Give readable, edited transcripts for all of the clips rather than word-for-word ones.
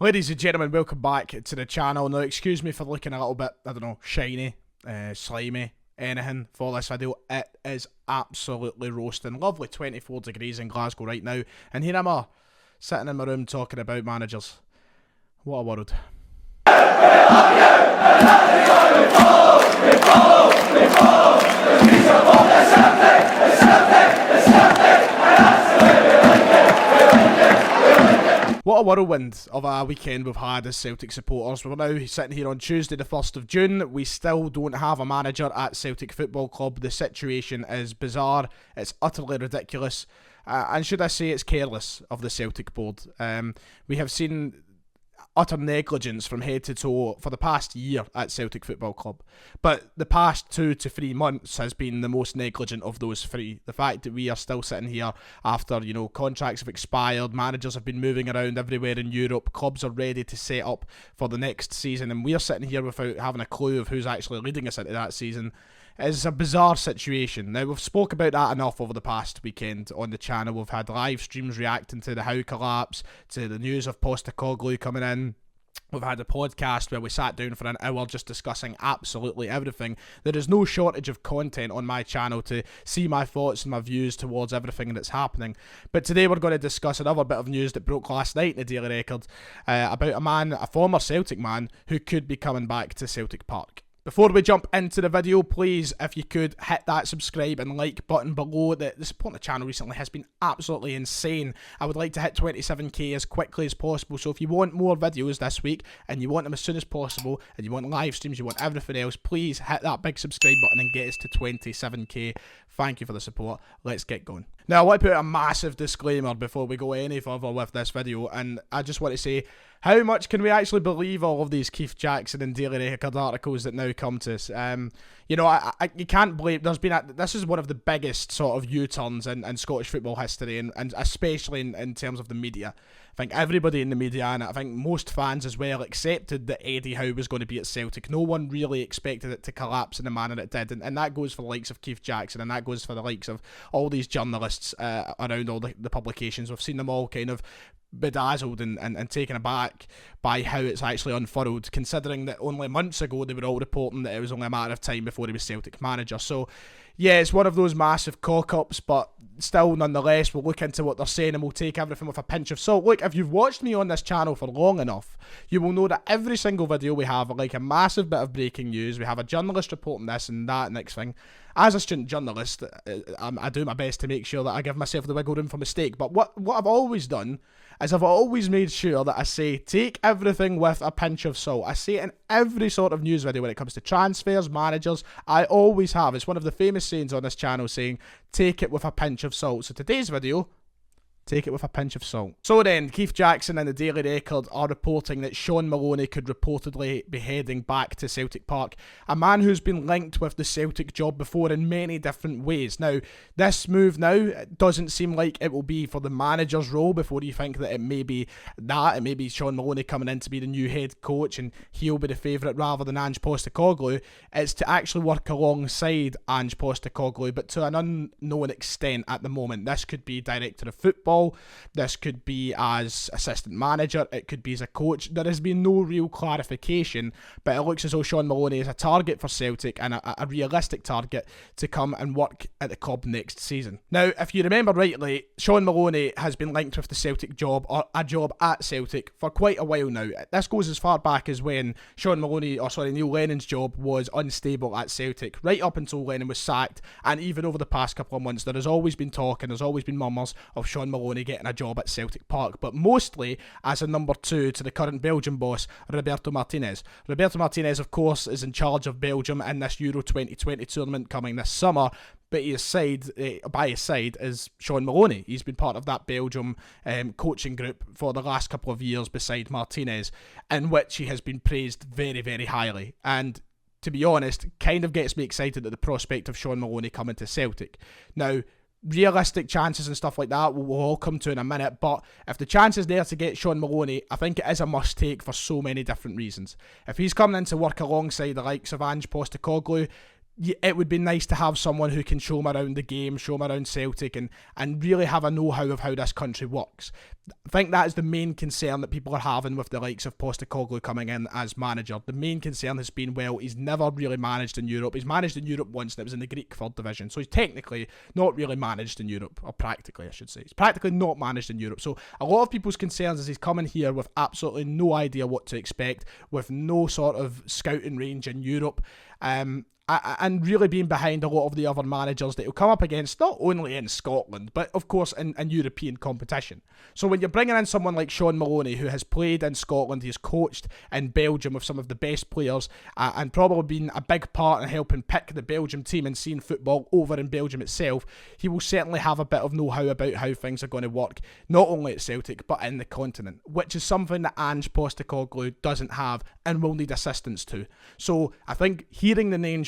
Ladies and gentlemen, welcome back to the channel. Now, excuse me for looking a little bit, I don't know, shiny, slimy, anything for this video. It is absolutely roasting. Lovely 24 degrees in Glasgow right now. And here I'm sitting in my room talking about managers. What a world. What a whirlwind of a weekend we've had as Celtic supporters. We're now sitting here on Tuesday the 1st of June. We still don't have a manager at Celtic Football Club. The situation is bizarre. It's utterly ridiculous. And should I say it's careless of the Celtic board. We have seen utter negligence from head to toe for the past year at Celtic Football Club. But the past 2 to 3 months has been the most negligent of those three. The fact that we are still sitting here after, contracts have expired, managers have been moving around everywhere in Europe, clubs are ready to set up for the next season, and we're sitting here without having a clue of who's actually leading us into that season. Is a bizarre situation. Now, we've spoke about that enough over the past weekend on the channel. We've had live streams reacting to the Howe collapse, to the news of Postecoglou coming in. We've had a podcast where we sat down for an hour just discussing absolutely everything. There is no shortage of content on my channel to see my thoughts and my views towards everything that's happening. But today we're going to discuss another bit of news that broke last night in the Daily Record about a former Celtic man who could be coming back to Celtic Park. Before we jump into the video, please, if you could, hit that subscribe and like button below. The support on the channel recently has been absolutely insane. I would like to hit 27k as quickly as possible, so if you want more videos this week, and you want them as soon as possible, and you want live streams, you want everything else, please hit that big subscribe button and get us to 27k. Thank you for the support. Let's get going. Now, I want to put a massive disclaimer before we go any further with this video, and I just want to say, how much can we actually believe all of these Keith Jackson and Daily Record articles that now come to us? You can't blame. This is one of the biggest sort of U-turns in Scottish football history, and especially in terms of the media. I think everybody in the media, and I think most fans as well, accepted that Eddie Howe was going to be at Celtic. No one really expected it to collapse in the manner it did, and that goes for the likes of Keith Jackson, and that goes for the likes of all these journalists around all the publications. We've seen them all kind of bedazzled and taken aback by how it's actually unfurled, considering that only months ago they were all reporting that it was only a matter of time before he was Celtic manager. So yeah, it's one of those massive cock-ups, but still, nonetheless, we'll look into what they're saying and we'll take everything with a pinch of salt. Look, if you've watched me on this channel for long enough, you will know that every single video we have like a massive bit of breaking news. We have a journalist reporting this and that next thing. As a student journalist, I do my best to make sure that I give myself the wiggle room for mistake. But what I've always done is I've always made sure that I say, take everything with a pinch of salt. I say it in every sort of news video when it comes to transfers, managers. I always have. It's one of the famous sayings on this channel saying, take it with a pinch of salt. So today's video, take it with a pinch of salt. So then, Keith Jackson and the Daily Record are reporting that Shaun Maloney could reportedly be heading back to Celtic Park, a man who's been linked with the Celtic job before in many different ways. Now, this move now doesn't seem like it will be for the manager's role before you think that it may be that. It may be Shaun Maloney coming in to be the new head coach and he'll be the favourite rather than Ange Postecoglou. It's to actually work alongside Ange Postecoglou, but to an unknown extent at the moment. This could be director of football, this could be as assistant manager, it could be as a coach. There has been no real clarification, but it looks as though Shaun Maloney is a target for Celtic and a realistic target to come and work at the club next season. Now, if you remember rightly, Shaun Maloney has been linked with the Celtic job, or a job at Celtic, for quite a while now. This goes as far back as when Neil Lennon's job was unstable at Celtic, right up until Lennon was sacked, and even over the past couple of months there has always been talk and there's always been murmurs of Shaun Maloney getting a job at Celtic Park, but mostly as a number 2 to the current Belgian boss, Roberto Martinez. Roberto Martinez, of course, is in charge of Belgium in this Euro 2020 tournament coming this summer, but by his side is Shaun Maloney. He's been part of that Belgium coaching group for the last couple of years beside Martinez, in which he has been praised very, very highly. And to be honest, kind of gets me excited at the prospect of Shaun Maloney coming to Celtic. Now, realistic chances and stuff like that we'll all come to in a minute, but if the chance is there to get Shaun Maloney, I think it is a must take for so many different reasons. If he's coming in to work alongside the likes of Ange Postecoglou, it would be nice to have someone who can show him around the game, show him around Celtic, and really have a know-how of how this country works. I think that is the main concern that people are having with the likes of Postecoglou coming in as manager. The main concern has been, well, he's never really managed in Europe. He's managed in Europe once, and it was in the Greek third division. So he's technically not really managed in Europe, or practically, I should say. He's practically not managed in Europe. So a lot of people's concerns is he's coming here with absolutely no idea what to expect, with no sort of scouting range in Europe. And really being behind a lot of the other managers that he'll come up against, not only in Scotland, but of course in European competition. So when you're bringing in someone like Shaun Maloney, who has played in Scotland, he's coached in Belgium with some of the best players, and probably been a big part in helping pick the Belgium team and seeing football over in Belgium itself, he will certainly have a bit of know-how about how things are going to work, not only at Celtic, but in the continent, which is something that Ange Postecoglou doesn't have and will need assistance to. So I think hearing the name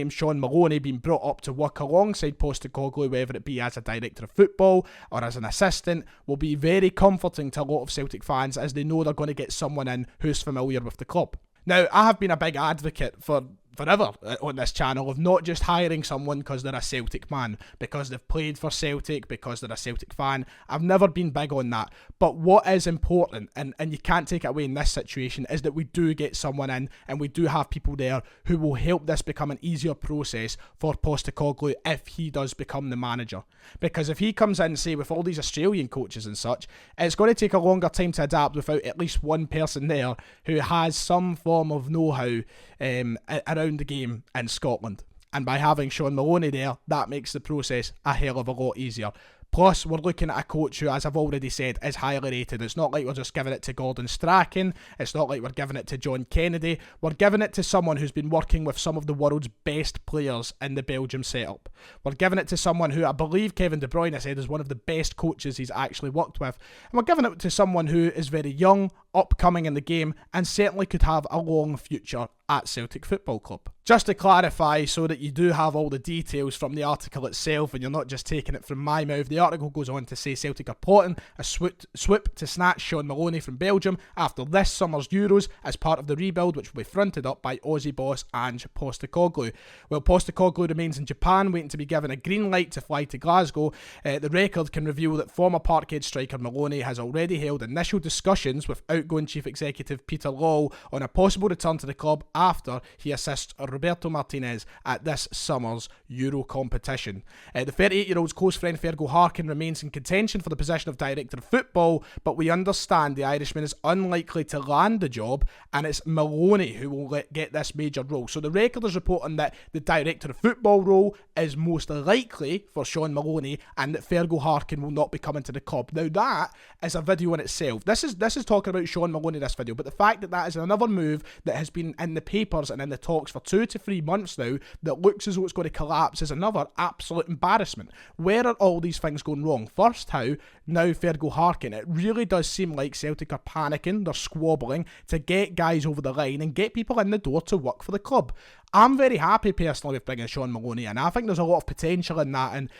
Shaun Maloney being brought up to work alongside Postecoglou, whether it be as a director of football or as an assistant, will be very comforting to a lot of Celtic fans, as they know they're going to get someone in who's familiar with the club. Now, I have been a big advocate for forever on this channel of not just hiring someone because they're a Celtic man, because they've played for Celtic, because they're a Celtic fan. I've never been big on that. But what is important, and you can't take it away in this situation, is that we do get someone in and we do have people there who will help this become an easier process for Postecoglou if he does become the manager. Because if he comes in, say, with all these Australian coaches and such, it's going to take a longer time to adapt without at least one person there who has some form of know-how around the game in Scotland. And by having Shaun Maloney there, that makes the process a hell of a lot easier. Plus, we're looking at a coach who, as I've already said, is highly rated. It's not like we're just giving it to Gordon Strachan. It's not like we're giving it to John Kennedy. We're giving it to someone who's been working with some of the world's best players in the Belgium setup. We're giving it to someone who I believe Kevin De Bruyne said is one of the best coaches he's actually worked with. And we're giving it to someone who is very young, upcoming in the game, and certainly could have a long future at Celtic Football Club. Just to clarify, so that you do have all the details from the article itself and you're not just taking it from my mouth, the article goes on to say Celtic are plotting a swoop to snatch Shaun Maloney from Belgium after this summer's Euros as part of the rebuild, which will be fronted up by Aussie boss Ange Postecoglou. While Postecoglou remains in Japan waiting to be given a green light to fly to Glasgow, the record can reveal that former Parkhead striker Maloney has already held initial discussions with outgoing Chief Executive Peter Lawwell on a possible return to the club after he assists Roberto Martinez at this summer's Euro competition. The 38-year-old's close friend Fergal Harkin remains in contention for the position of Director of Football, but we understand the Irishman is unlikely to land the job, and it's Maloney who will get this major role. So the record is reporting that the Director of Football role is most likely for Shaun Maloney, and that Fergal Harkin will not be coming to the club. Now that is a video in itself. This is talking about Shaun Maloney, this video, but the fact that that is another move that has been in the papers and in the talks for 2 to 3 months now that looks as though it's going to collapse is another absolute embarrassment. Where are all these things going wrong? First how, now Fergal Harkin. It really does seem like Celtic are panicking, they're squabbling to get guys over the line and get people in the door to work for the club. I'm very happy personally with bringing Shaun Maloney in. I think there's a lot of potential in that, and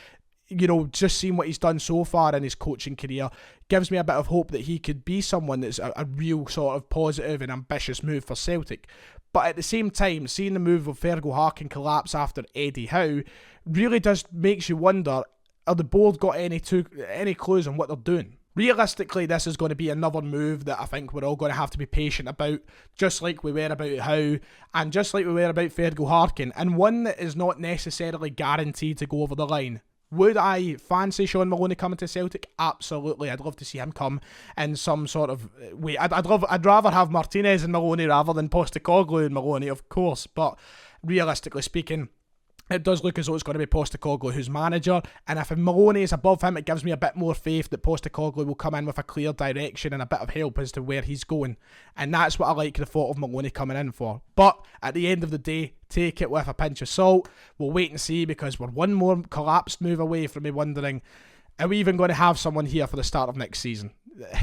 you know, just seeing what he's done so far in his coaching career gives me a bit of hope that he could be someone that's a real sort of positive and ambitious move for Celtic. But at the same time, seeing the move of Fergal Harkin collapse after Eddie Howe really does makes you wonder, are the board got any clues on what they're doing? Realistically, this is going to be another move that I think we're all going to have to be patient about, just like we were about Howe, and just like we were about Fergal Harkin, and one that is not necessarily guaranteed to go over the line. Would I fancy Shaun Maloney coming to Celtic? Absolutely. I'd love to see him come in some sort of way. I'd rather have Martinez and Maloney rather than Postecoglou and Maloney, of course. But realistically speaking, it does look as though it's going to be Postecoglou who's manager, and if Maloney is above him, it gives me a bit more faith that Postecoglou will come in with a clear direction and a bit of help as to where he's going. And that's what I like the thought of Maloney coming in for. But at the end of the day, take it with a pinch of salt. We'll wait and see, because we're one more collapsed move away from me wondering, are we even going to have someone here for the start of next season?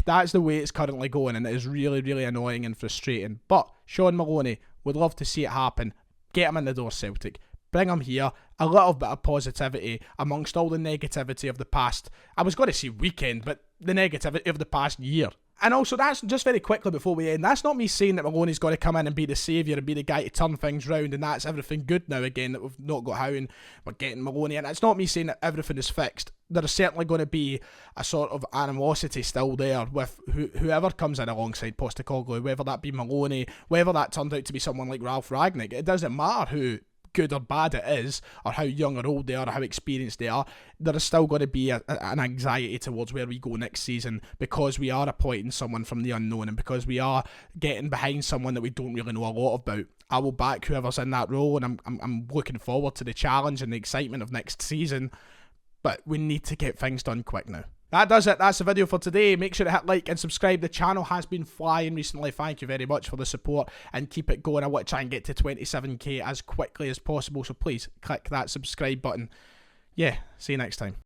That's the way it's currently going, and it is really, really annoying and frustrating. But Shaun Maloney, would love to see it happen. Get him in the door, Celtic. Bring him here, a little bit of positivity amongst all the negativity of the past. I was going to say weekend, but the negativity of the past year. And also, that's just very quickly before we end, that's not me saying that Maloney's got to come in and be the saviour and be the guy to turn things round and that's everything good now again, that we've not got Howe and we're getting Maloney. And it's not me saying that everything is fixed. There is certainly going to be a sort of animosity still there with whoever comes in alongside Postecoglou, whether that be Maloney, whether that turned out to be someone like Ralph Rangnick. It doesn't matter who good or bad it is, or how young or old they are, or how experienced they are, there is still going to be an anxiety towards where we go next season, because we are appointing someone from the unknown and because we are getting behind someone that we don't really know a lot about. I will back whoever's in that role, and I'm looking forward to the challenge and the excitement of next season, but we need to get things done quick now. That does it. That's the video for today. Make sure to hit like and subscribe. The channel has been flying recently. Thank you very much for the support and keep it going. I want to try and get to 27k as quickly as possible, so please click that subscribe button. Yeah, see you next time.